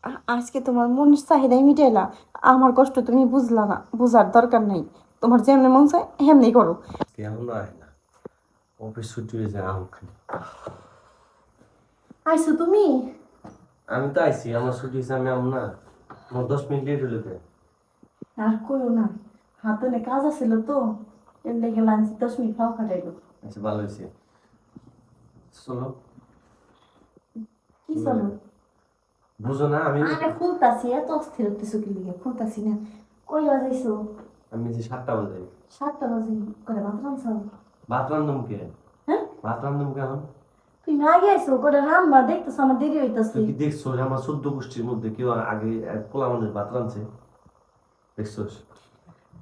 আজকে তোমার মনের চাহিদাই মিটাইলা, আমার কষ্ট তুমি বুঝলা না, বুঝার দরকার নাই। তোমার যেমনি মন চায় হেমনি করো। কেমন আয় না, অফিস ছুটি হয়েছে আম খালি। আইসো তুমি? আমি তো আইছি, আমার ছুটি হয়েছে, আমি আম না। আমার 10 মিনিট লেট হলে তো। আর কইও না, হাতে অনেক কাজ আছিল তো, এর লেগে লাঞ্চ 10 মিনিট খাওয়া কাটাইলো। আচ্ছা, ভালো হয়েছে। চলো। কি চলো? বুঝো না আমি আরে খুলতাছি, এত অস্থির হতেছো কি লিগে? খুলতাছি না। কই বাজাইছো? আমি যে 7টা বাজে 7টা বাজে করে ভাত রাঁধছো? ভাত রান্ধুম কে? হ্যাঁ, ভাত রান্ধুম কেমন? তুই না আইসো করে রান্না দেখতেছো, আমার দেরি হইতাছে। তুই কি দেখছো যে আমার 14 গোষ্ঠীর মধ্যে কেউ আগে পোলা মানুষ ভাত রাঁধছে? দেখছোস?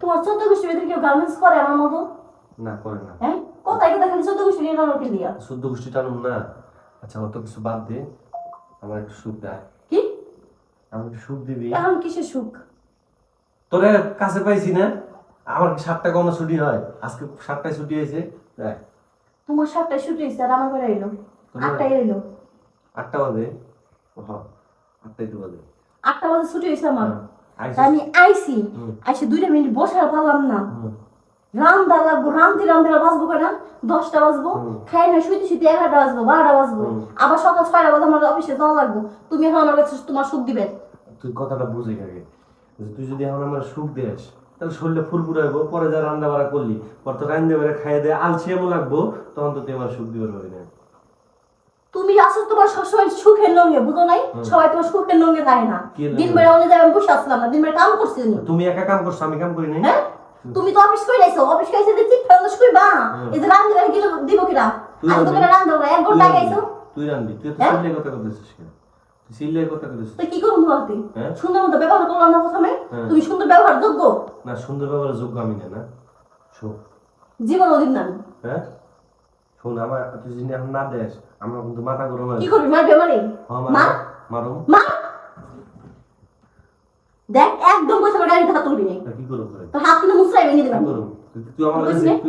তোমার 14 গোষ্ঠী ভিতরে কেউ গার্মেন্টস করে আমার মতো? না, করে না। হ্যাঁ, কোথায় কোথায় খালি 14 গোষ্ঠী নিয়ে রান্না কি লিয়া? 14 গোষ্ঠী টানুম না। আচ্ছা, অত কিছু বাদ দে, আমার একটু সুখ দেয়। কি? আমার একটু সুখ দিবি? এখন কিসের সুখ? তোরে কাছে পাইছি না, আমার কি 7টা কোনো ছুটি হয়? আজকে 7টায় ছুটি হয়েছে। দেখ, তোমার 7টায় ছুটি হয়েছে আর আমার বেলা এলো তোমার 8টায় এলো। 8টা বাজে। ও হ্যাঁ, 8টাই তো বাজে। 8টা বাজে ছুটি হয়েছে আমার। হ্যাঁ, আইসিস। তা আমি আইসি, হুম। আইসি 2টা মিনিট বসার পারলাম না। হুম। রান্দা লাগবো, রান্ধতে রান্ধতে বাজবো কেনা 10টা বাজবো। খাই না শুইতে শুইতে 11টা বাজবো, 12টা বাজবো। আবার সকাল 6টা বাজে আমার অফিসে যাওয়া লাগবো। তুমি এখন আমার কাছে তোমার সুখ দিবে? তুই কথাটা বুঝে আগে, যে তুই যদি এখন আমার সুখ দেস, তাহলে শরীরে ফুরফুর হইব, পরে যা রান্না বাড়া করলি, পর তো রান্ধে বেড়ে খাইয়ে দিয়ে আলসি এমন লাগবো, তখন তো তুই আমার সুখ দিবার পারি না। তুমি আসলে তোমার সবসময় সুখের লঙ্গে, বুঝো নাই? সবাই তোমার সুখের লঙ্গে থাকে না। কি লঙ্গে? দিন বেলা অন্য জায়গায় বসে আসলাম না, দিন বেলা কাম করছি নি। তুমি একা কাম করছো, আমি কাম করি নাই? হ্যাঁ, তুমি তো অফিস করে আইছো, অফিস করে আইছো যে ঠিক ফেরত কইবা। এই যে রান্ধতে গেলে গিলো দিব কিরা? তুই আমি তো রান্ধবি? করে রান্ধবো না, 1 ঘন্টা আগে আইছো। তুই রান্ধবি? তুই তো হ্যাঁ? সিল্লের কথা কইতেছিস কেন? তুই সিল্লের কথা কইতেছিস? তো কি করবো বলতে? হ্যাঁ? সুন্দর মতো ব্যবহার করলাম না প্রথমে? হ্যাঁ। তুমি সুন্দর ব্যবহার যোগ্য? না, সুন্দর ব্যবহারের যোগ্য আমি না। না শোন। জীবন ওদিন না। হ্যাঁ, শোন, আমার তুই যদি এখন না দেস, আমরা কিন্তু মাথা গরম কি করবি? মারবে মানে? হ্যাঁ, মা, মারো। মা, দেখ একদম পয়সা আমার গাড়িতে হাত তুলবি না। কি করবো তোরে? তোর হাত কিন্তু মুসরাই ভেঙে কি দিলাম। করবো? তুই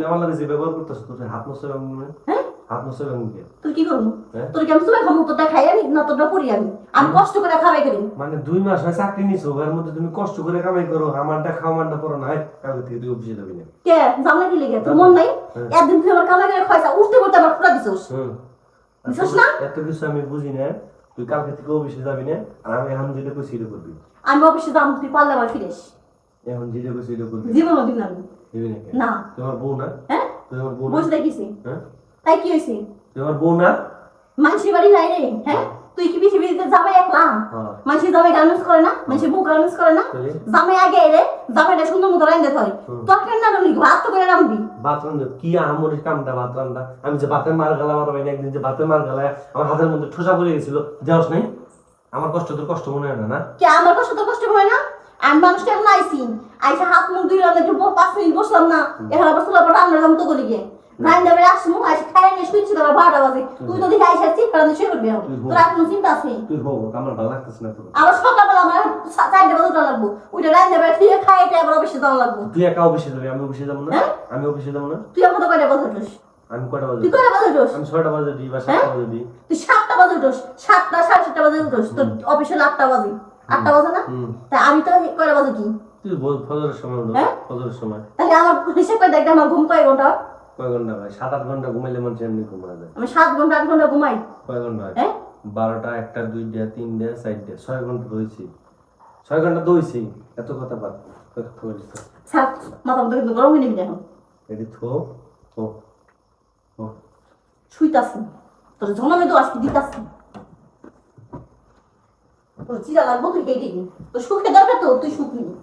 আমার লাগে যে ব্যবহার করতেছ, তোর হাত মশলা ভাঙবো না? হ্যাঁ, হাত মশলা ভাঙবি কে? তুই কি করবো? হ্যাঁ? তোর কি আমি সুবাই খাবো? তোরটা খাই আমি না তোরটা পড়ি আমি? আমি কষ্ট করে খাওয়াই করি। মানে 2 মাস হয় চাকরি নিছো, এর মধ্যে তুমি কষ্ট করে কামাই করো, আমারটা খাও, আমারটা পড়ো না, কালকে থেকে তুই অফিসে যাবি না। কে জামলা কি লেগে? তোর মন নাই? একদিন তুই আমার কামাই করে খাইছা, উঠতে করতে আমার ফুটা দিছস। দিছস না? এত কিছু আমি বুঝি না। তুই কালকে থেকে অফিসে যাবি না, আর আমি এখন যেটা কইছি এটা করবি। আমি অফিসে যাবো, তুই পারলে আবার ফিরিস। এখন যেটা কইছি এটা করবি। জীবন ওদিন না আমি। দিবি না কেন? না। তুই আমার বউ না? হ্যাঁ, তুই আমার বউ না? বসে দেখিস। হ্যাঁ, তাই কি হয়েছে? তুই আমার বউ না? মানুষের বাড়ি নাই রে? হ্যাঁ, তুই কি পৃথিবীতে জামাই একলা? হ্যাঁ। মানুষের জামাই গার্মেন্টস করে না? মানুষের বউ গার্মেন্টস করে না? তাহলে? জামাই আগে এলে জামাইটা সুন্দর মতো রান্ধতে হয়। তোর কেন না রান্ধবি? ভাত তো করে রান্ধবি। ভাত রান্ধা কি আহামরি কামটা? ভাত রান্ধা আমি যে ভাতের মার গেলাম, আমার ভাই একদিন যে ভাতের মার গেলায় আমার হাতের মধ্যে ঠোসা পড়ে গেছিল, দেওয়াস নাই? আমার কষ্ট তোর কষ্ট মনে হয় না? না, কে আমার কষ্ট তোর কষ্ট হয় না? আমি মানুষটা এখন আইসি, আইসা হাত মুখ ধুই রান্না একটু 5 মিনিট বসলাম না, এখন আবার চুলা পর রান্না যাবো তো করি গিয়ে রান্না বেড়ে আসবো, আইসা খাই নিয়ে শুয়েছি তোরা 12টা বাজে। তুই তো দেখে আইসা চিপ রান্না শুয়ে করবি, তোর আর কোনো চিন্তা আছে? তুই হোক, আমার ভালো লাগতেছে না তোর। আবার সকালবেলা আমার 4টা বাজে উঠা লাগবো, ওইটা রান্না বেড়ে খেয়ে খাই এটা আবার অফিসে যাওয়া লাগবো। তুই একা অফিসে যাবি, আমি অফিসে যাবো না? হ্যাঁ? আমি অফিসে যাবো না? তুই আমার তো কয়টা বাজে উঠোস? আমি কয়টা বাজে? তুই কয়টা বাজে উঠোস? আমি 6টা বাজে দিই বা হ্যাঁ? 7টা বাজে দিই। তুই 7টা বাজে উঠোস, 7টা 7:30 বাজে উঠোস, তোর অফিসে 8টা বাজে। 8টা বাজে না? তা আমি তো কয়টা বাজে কি? তুই বল ফজরের সময় উঠো। হ্যাঁ? ফজরের সময় তাহলে আমার হিসেব করে দেখ আমার ঘুম কয় ঘন্টা? কয় ঘন্টা ভাই? 7-8 ঘন্টা ঘুমাইলে মানুষ এমনি ঘুমায় যায়। আমি 7 ঘন্টা 8 ঘন্টা ঘুমাই। কয় ঘন্টা হয়? হ্যাঁ? 12টা, 1টা, 2টা, 3টা, 4টা, 6 ঘন্টা রয়েছি। 6 ঘন্টা দইছি। এত কথা বাদ। স্যার মাথা মতো কিন্তু গরম হয়ে নিবি না এখন। এটি থো। ও ও শুইতাছি, তোর জন্মে তো আজকে দিতাছি। তোর চিরা লাগবো তুই কেটে নি, তোর সুখে দরকার তো তুই সুখ নিবি।